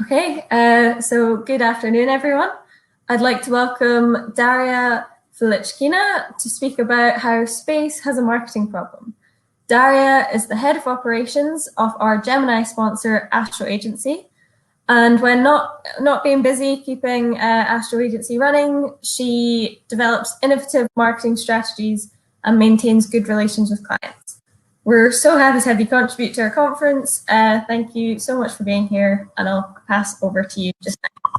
Okay, so good afternoon, everyone. I'd like to welcome Daria Filichkina to speak about how space has a marketing problem. Daria is the head of operations of our Gemini sponsor, AstroAgency. And when not being busy keeping AstroAgency running, she develops innovative marketing strategies and maintains good relations with clients. We're so happy to have you contribute to our conference. Thank you so much for being here, and I'll pass over to you just now.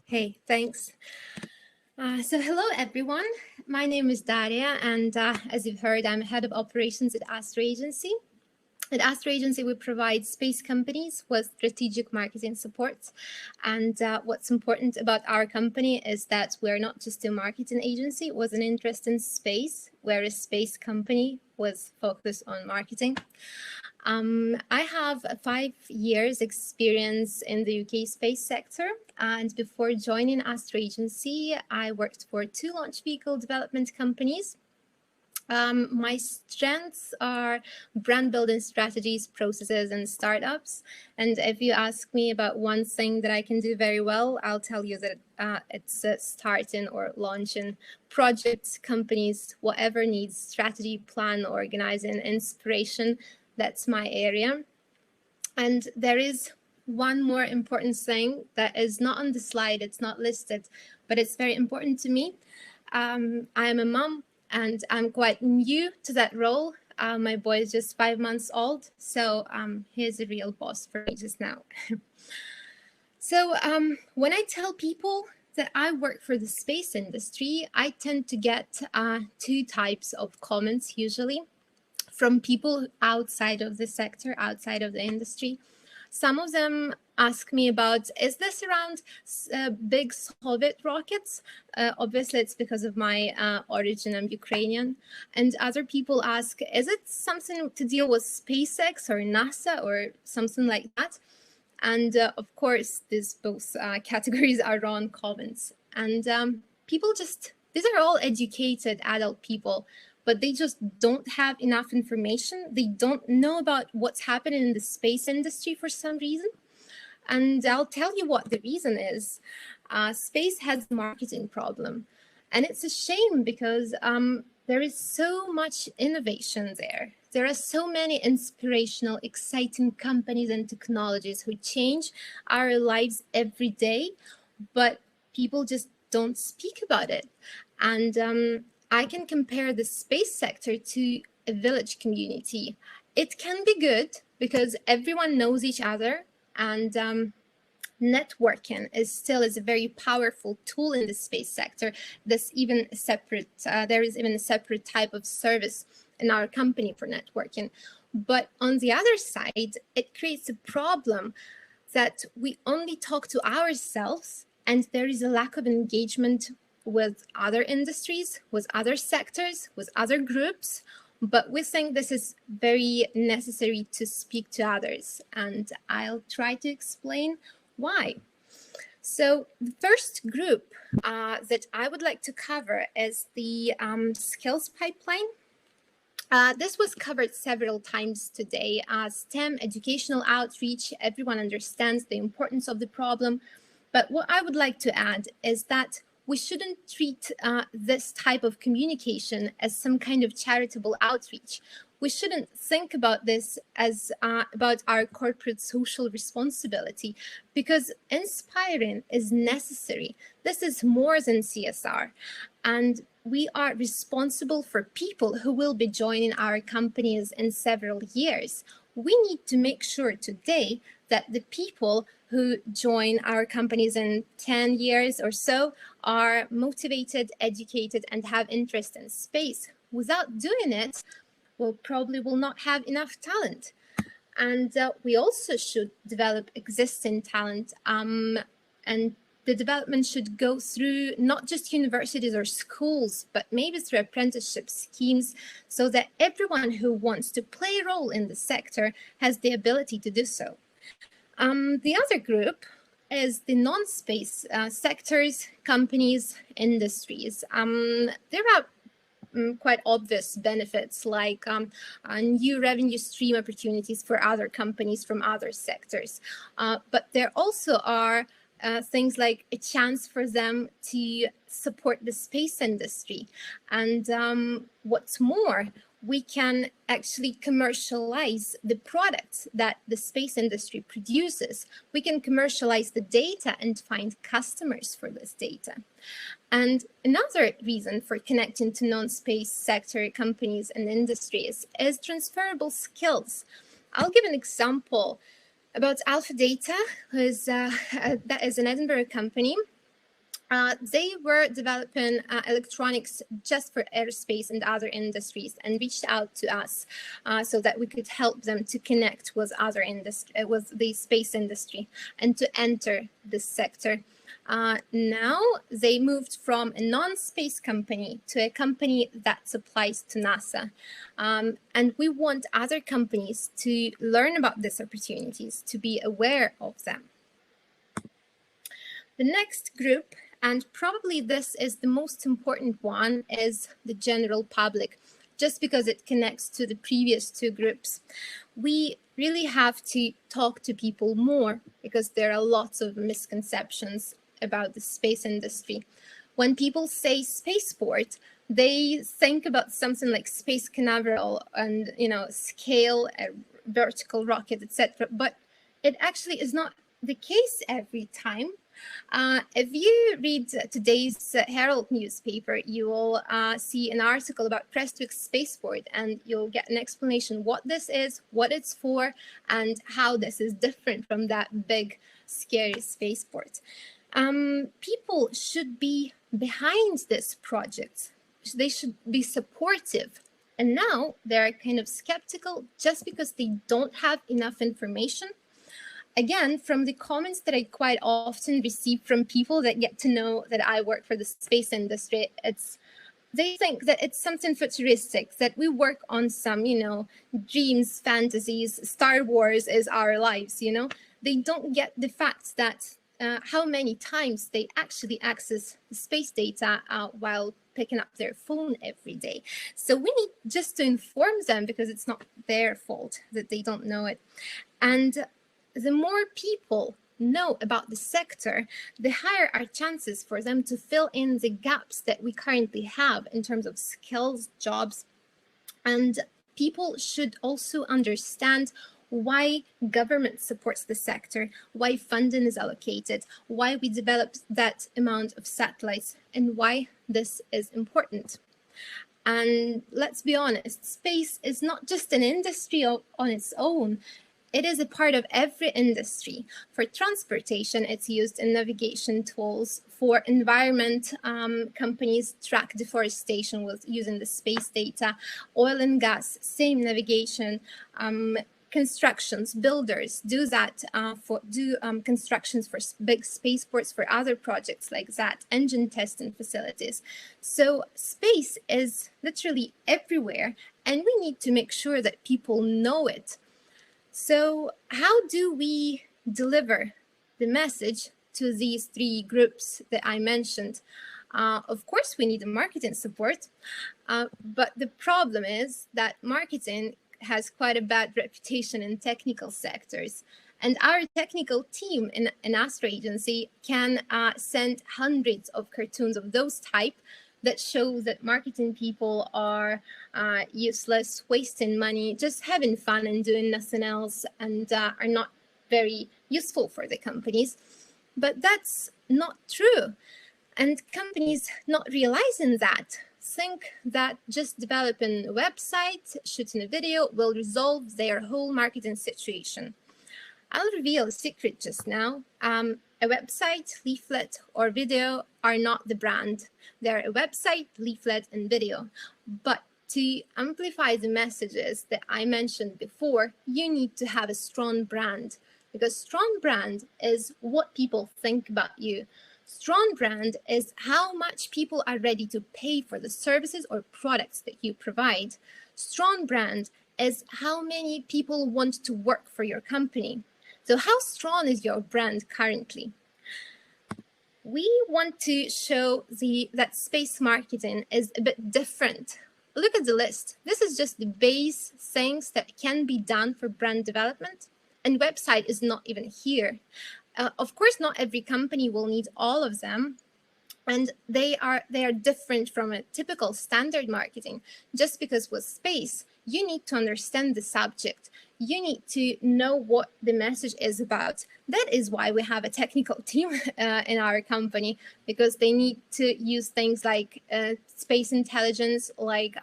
Hey, thanks. So hello, everyone. My name is Daria, and as you've heard, I'm head of operations at AstroAgency. At AstroAgency, we provide space companies with strategic marketing support. And what's important about our company is that we're not just a marketing agency with an interest in space. We're a space company with focus on marketing. I have 5 years experience in the UK space sector, and before joining AstroAgency, I worked for 2 launch vehicle development companies. My strengths are brand building strategies, processes, and startups. And if you ask me about one thing that I can do very well, I'll tell you that it's starting or launching projects, companies, whatever needs strategy, plan, organizing, inspiration. That's my area. And there is one more important thing that is not on the slide, it's not listed, but it's very important to me. I am a mom, and I'm quite new to that role. My boy is just 5 months old, so he's a real boss for me just now. So when I tell people that I work for the space industry, I tend to get 2 types of comments usually from people outside of the sector, outside of the industry. Some of them ask me about, is this around big Soviet rockets? Obviously, it's because of my origin. I'm Ukrainian. And other people ask, is it something to deal with SpaceX or NASA or something like that? And of course, these both categories are wrong comments. And people just, these are all educated adult people, but they just don't have enough information. They don't know about what's happening in the space industry for some reason. And I'll tell you what the reason is. Space has a marketing problem. And it's a shame because there is so much innovation there. There are so many inspirational, exciting companies and technologies who change our lives every day, but people just don't speak about it. And I can compare the space sector to a village community. It can be good because everyone knows each other, and networking is a very powerful tool in the space sector. There's even a separate, there is even a separate type of service in our company for networking. But on the other side, it creates a problem that we only talk to ourselves, and there is a lack of engagement with other industries, with other sectors, with other groups. But we think this is very necessary to speak to others, and I'll try to explain why. So the first group that I would like to cover is the skills pipeline. This was covered several times today. STEM, educational outreach, everyone understands the importance of the problem. But what I would like to add is that we shouldn't treat this type of communication as some kind of charitable outreach. We shouldn't think about this as about our corporate social responsibility, because inspiring is necessary. This is more than CSR. And we are responsible for people who will be joining our companies in several years. We need to make sure today that the people who join our companies in 10 years or so are motivated, educated, and have interest in space. Without doing it, we probably will not have enough talent. And we also should develop existing talent, and the development should go through not just universities or schools, but maybe through apprenticeship schemes, so that everyone who wants to play a role in the sector has the ability to do so. The other group is the non-space sectors, companies, industries. There are quite obvious benefits like new revenue stream opportunities for other companies from other sectors. But there also are things like a chance for them to support the space industry. And what's more, we can actually commercialize the products that the space industry produces. We can commercialize the data and find customers for this data. And another reason for connecting to non-space sector companies and industries is transferable skills. I'll give an example about Alpha Data, that is an Edinburgh company. They were developing electronics just for aerospace and other industries, and reached out to us so that we could help them to connect with other industry, with the space industry, and to enter this sector. Now they moved from a non-space company to a company that supplies to NASA. And we want other companies to learn about these opportunities, to be aware of them. The next group, and probably this is the most important one, is the general public, just because it connects to the previous two groups. We really have to talk to people more because there are lots of misconceptions about the space industry. When people say spaceport, they think about something like Space Canaveral and, scale a vertical rocket, etc. But it actually is not the case every time. If you read today's Herald newspaper, you will see an article about Prestwick Spaceport, and you'll get an explanation what this is, what it's for, and how this is different from that big, scary spaceport. People should be behind this project. They should be supportive. And now they're kind of skeptical just because they don't have enough information. Again, from the comments that I quite often receive from people that get to know that I work for the space industry, they think that it's something futuristic, that we work on some, dreams, fantasies, Star Wars is our lives, They don't get the fact that how many times they actually access space data while picking up their phone every day. So we need just to inform them because it's not their fault that they don't know it. And the more people know about the sector, the higher our chances for them to fill in the gaps that we currently have in terms of skills, jobs. And people should also understand why government supports the sector, why funding is allocated, why we developed that amount of satellites, and why this is important. And let's be honest, space is not just an industry on its own. It is a part of every industry. For transportation, it's used in navigation tools. For environment, companies track deforestation with using the space data. Oil and gas, same navigation. Constructions, builders do that constructions for big spaceports, for other projects like that, engine testing facilities. So space is literally everywhere, and we need to make sure that people know it. So how do we deliver the message to these three groups that I mentioned? Of course, we need the marketing support, but the problem is that marketing has quite a bad reputation in technical sectors. And our technical team in AstroAgency can send hundreds of cartoons of those type that show that marketing people are useless, wasting money, just having fun and doing nothing else, and are not very useful for the companies. But that's not true. And companies not realizing that think that just developing a website, shooting a video will resolve their whole marketing situation. I'll reveal a secret just now. A website, leaflet, or video are not the brand. They're a website, leaflet, and video. But to amplify the messages that I mentioned before, you need to have a strong brand, because strong brand is what people think about you. Strong brand is how much people are ready to pay for the services or products that you provide. Strong brand is how many people want to work for your company. So how strong is your brand currently? we want to show that space marketing is a bit different. Look at the list. This is just the base things that can be done for brand development, and website is not even here. Of course, not every company will need all of them, and they are different from a typical standard marketing. Just because with space, you need to understand the subject. You need to know what the message is about. That is why we have a technical team in our company, because they need to use things like space intelligence, like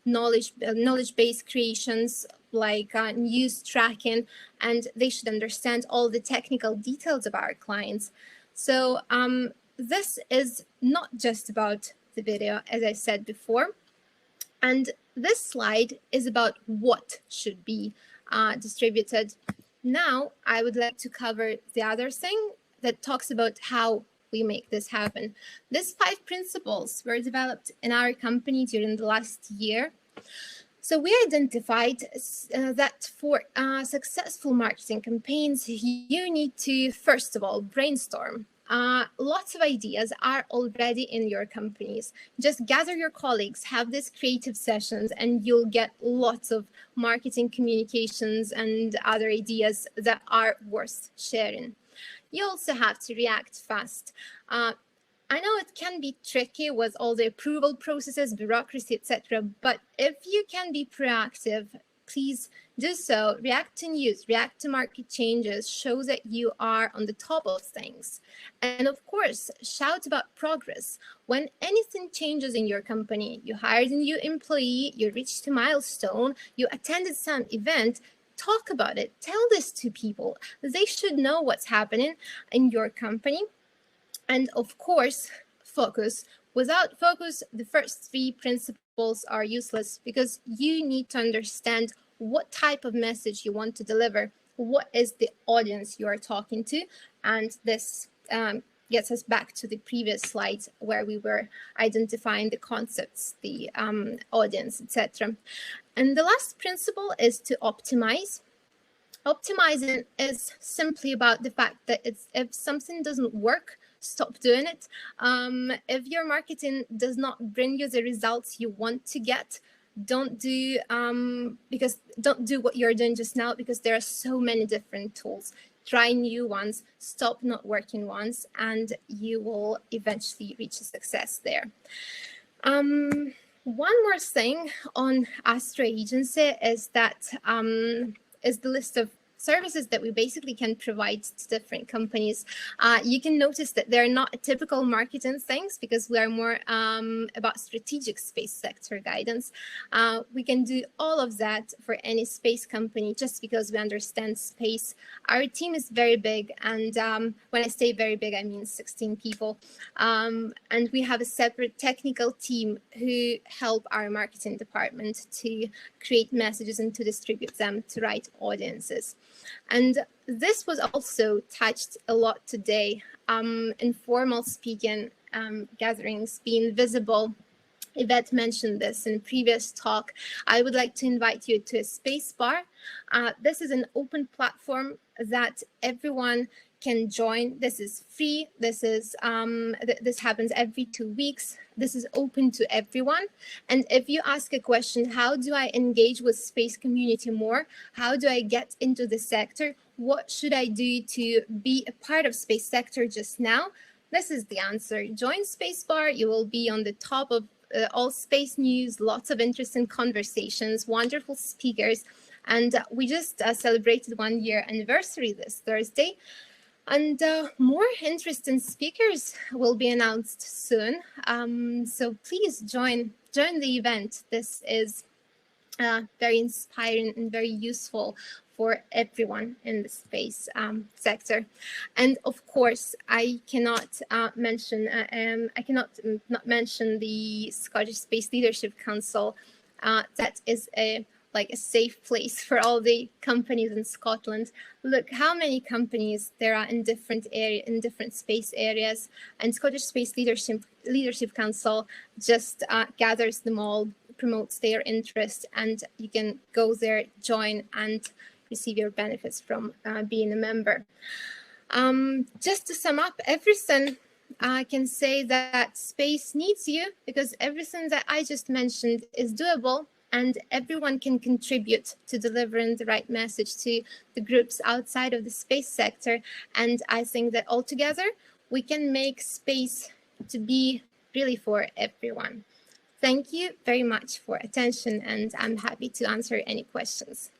knowledge-based creations, like news tracking, and they should understand all the technical details of our clients. So this is not just about the video, as I said before. And this slide is about what should be distributed. Now, I would like to cover the other thing that talks about how we make this happen. These 5 principles were developed in our company during the last year. So we identified that for successful marketing campaigns, you need to, first of all, brainstorm. Lots of ideas are already in your companies. Just gather your colleagues, have these creative sessions, and you'll get lots of marketing communications and other ideas that are worth sharing. You also have to react fast. I know it can be tricky with all the approval processes, bureaucracy, etc. But if you can be proactive, please do so. React to news, react to market changes, show that you are on the top of things. And of course, shout about progress. When anything changes in your company, you hired a new employee, you reached a milestone, you attended some event, talk about it. Tell this to people. They should know what's happening in your company. And of course, focus. Without focus, the first 3 principles are useless, because you need to understand what type of message you want to deliver, what is the audience you are talking to. And this gets us back to the previous slides where we were identifying the concepts, the audience, etc. And the last principle is to optimize. Optimizing is simply about the fact that if something doesn't work, stop doing it. If your marketing does not bring you the results you want to get, don't do what you're doing just now, because there are so many different tools. Try new ones, stop not working ones, and you will eventually reach a success there. One more thing on AstroAgency is that is the list of services that we basically can provide to different companies. You can notice that they're not typical marketing things, because we are more about strategic space sector guidance. We can do all of that for any space company just because we understand space. Our team is very big, and when I say very big, I mean 16 people. And we have a separate technical team who help our marketing department to create messages and to distribute them to right audiences. And this was also touched a lot today. Informal speaking gatherings being visible. Yvette mentioned this in previous talk. I would like to invite you to a space bar. This is an open platform that everyone can join. This is free. This is this happens every 2 weeks. This is open to everyone. And if you ask a question, how do I engage with space community more? How do I get into the sector? What should I do to be a part of space sector just now? This is the answer. Join Spacebar. You will be on the top of all space news, lots of interesting conversations, wonderful speakers. And we just celebrated 1 year anniversary this Thursday. And more interesting speakers will be announced soon. So please join the event. This is very inspiring and very useful for everyone in the space sector. And of course, I cannot mention not mention the Scottish Space Leadership Council. That is a safe place for all the companies in Scotland. Look how many companies there are in different space areas, and Scottish Space Leadership Council just gathers them all, promotes their interest, and you can go there, join, and receive your benefits from being a member. Just to sum up everything, I can say that space needs you because everything that I just mentioned is doable and everyone can contribute to delivering the right message to the groups outside of the space sector. And I think that altogether we can make space to be really for everyone. Thank you very much for attention, and I'm happy to answer any questions.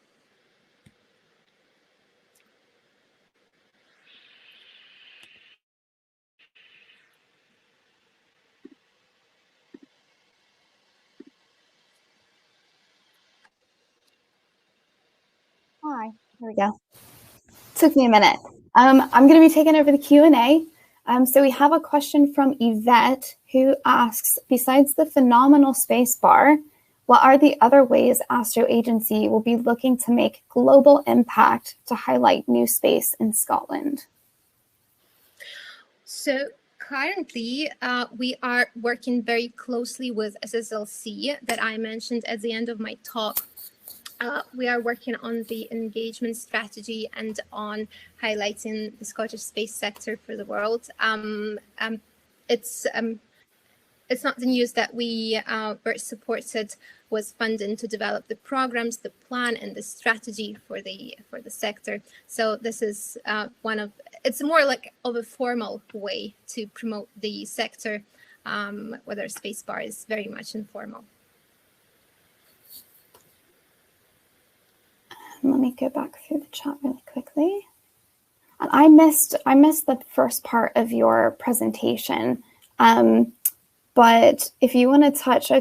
Hi, here we go. Took me a minute. I'm going to be taking over the Q&A. So we have a question from Yvette who asks, besides the phenomenal space bar, what are the other ways AstroAgency will be looking to make global impact to highlight new space in Scotland? So currently, we are working very closely with SSLC that I mentioned at the end of my talk. We are working on the engagement strategy and on highlighting the Scottish space sector for the world. It's not the news that we were supported with funding to develop the programs, the plan, and the strategy for the sector. So this is it's more like of a formal way to promote the sector, whether Spacebar is very much informal. Let me go back through the chat really quickly. And I missed the first part of your presentation. But if you want to touch,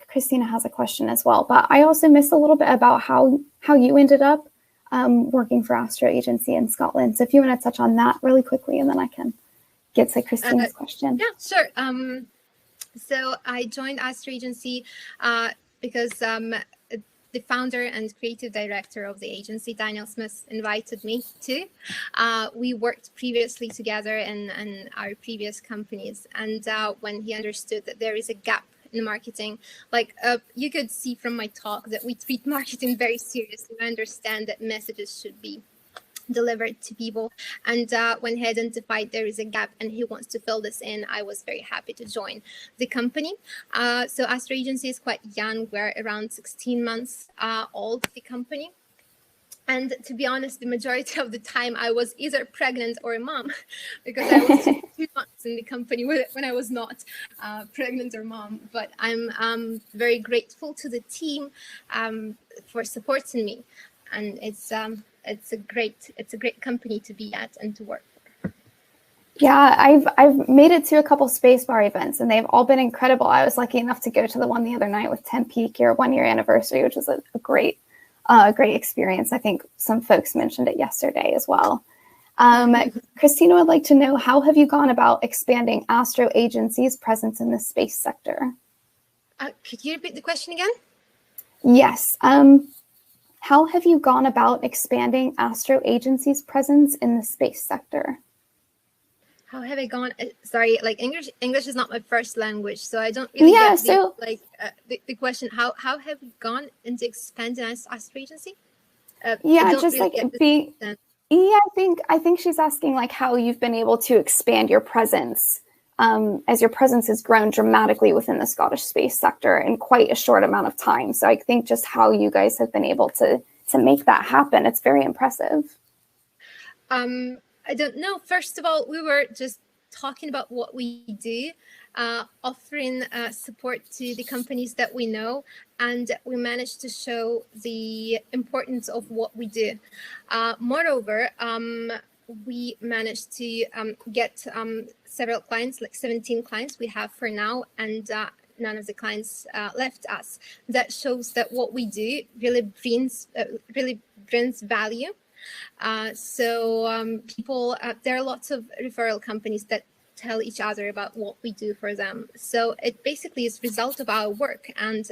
Christina has a question as well. But I also missed a little bit about how you ended up working for AstroAgency in Scotland. So if you want to touch on that really quickly, and then I can get to Christina's question. Yeah, sure. So I joined AstroAgency because the founder and creative director of the agency, Daniel Smith, invited me to. We worked previously together in our previous companies. And when he understood that there is a gap in marketing, like you could see from my talk that we treat marketing very seriously. We understand that messages should be delivered to people, and when he identified there is a gap and he wants to fill this in, I was very happy to join the company. So AstroAgency is quite young. We're around 16 months old, the company. And to be honest, the majority of the time I was either pregnant or a mom, because I was just 2 months in the company when I was not pregnant or mom. But I'm very grateful to the team for supporting me, and it's a great company to be at and to work for. Yeah, I've made it to a couple Spacebar events, and they've all been incredible. I was lucky enough to go to the one the other night with 10 Peak, your 1-year anniversary, which was a great experience. I think some folks mentioned it yesterday as well. Christina would like to know, how have you gone about expanding AstroAgency's presence in the space sector? Could you repeat the question again? Yes. How have you gone about expanding AstroAgency's presence in the space sector? How have I gone? Sorry, like English is not my first language, so I don't really get the question. How have we gone into expanding AstroAgency? I think she's asking like how you've been able to expand your presence as your presence has grown dramatically within the Scottish space sector in quite a short amount of time. So I think just how you guys have been able to make that happen, it's very impressive. I don't know. First of all, we were just talking about what we do, offering support to the companies that we know, and we managed to show the importance of what we do. Moreover, we managed to get several clients, like 17 clients we have for now, and none of the clients left us. That shows that what we do really brings value. People, there are lots of referral companies that tell each other about what we do for them. So it basically is a result of our work, and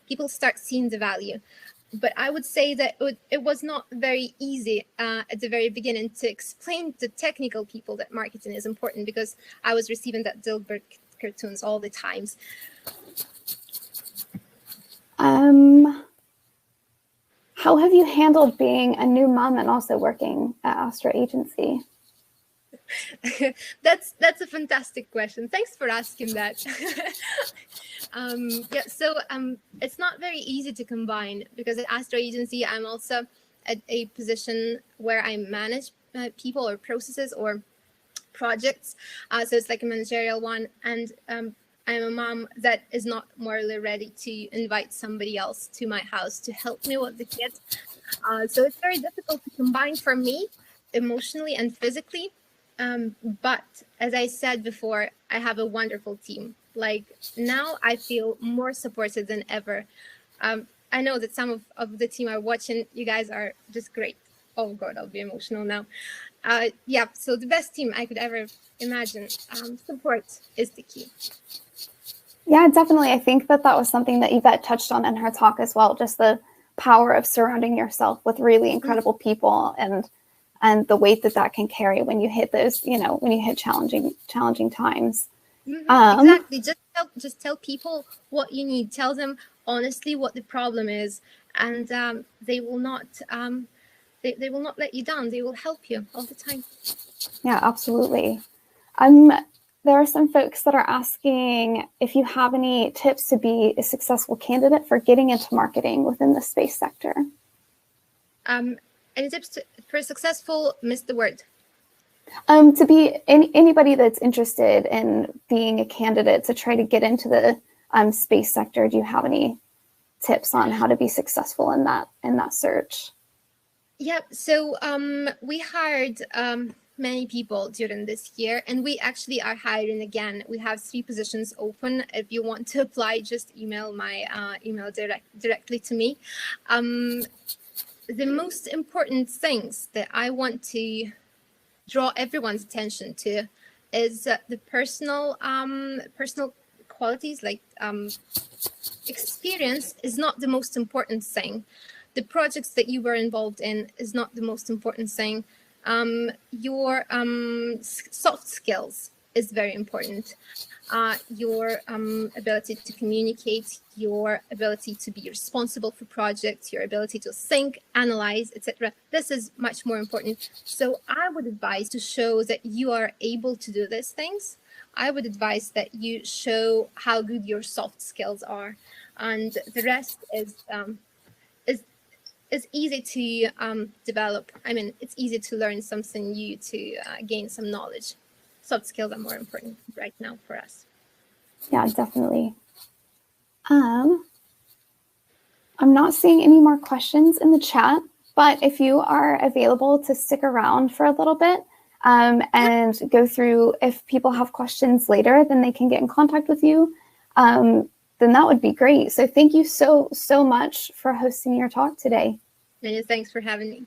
people start seeing the value. But I would say that it was not very easy at the very beginning to explain to technical people that marketing is important, because I was receiving that Dilbert cartoons all the times. How have you handled being a new mom and also working at AstroAgency? That's a fantastic question. Thanks for asking that. It's not very easy to combine, because at AstroAgency, I'm also at a position where I manage people or processes or projects. So it's like a managerial one. And I'm a mom that is not morally ready to invite somebody else to my house to help me with the kids. So it's very difficult to combine for me, emotionally and physically. But as I said before, I have a wonderful team. Like, now I feel more supported than ever. I know that some of the team are watching. You guys are just great. Oh God, I'll be emotional now. So the best team I could ever imagine. Support is the key. Yeah, definitely. I think that was something that Yvette touched on in her talk as well, just the power of surrounding yourself with really incredible people, and the weight that can carry when you hit those, when you hit challenging times. Exactly. Just tell people what you need. Tell them honestly what the problem is, and they will not they will not let you down. They will help you all the time. Yeah, absolutely. There are some folks that are asking if you have any tips to be a successful candidate for getting into marketing within the space sector. Any tips for successful? Missed the word. To be anybody that's interested in being a candidate to try to get into the space sector, do you have any tips on how to be successful in that search? Yeah, so we hired many people during this year, and we actually are hiring again. We have 3 positions open. If you want to apply, just email my email directly to me. The most important things that I want to draw everyone's attention to is the personal qualities. Like, experience is not the most important thing. The projects that you were involved in is not the most important thing. Your soft skills is very important. Your ability to communicate, your ability to be responsible for projects, your ability to think, analyze, etc. This is much more important. So I would advise to show that you are able to do these things. I would advise that you show how good your soft skills are, and the rest is easy to develop. I mean, it's easy to learn something new, to gain some knowledge. Soft skills are more important right now for us. Yeah, definitely. I'm not seeing any more questions in the chat, but if you are available to stick around for a little bit and go through, if people have questions later, then they can get in contact with you, then that would be great. So thank you so much for hosting your talk today. Many thanks for having me.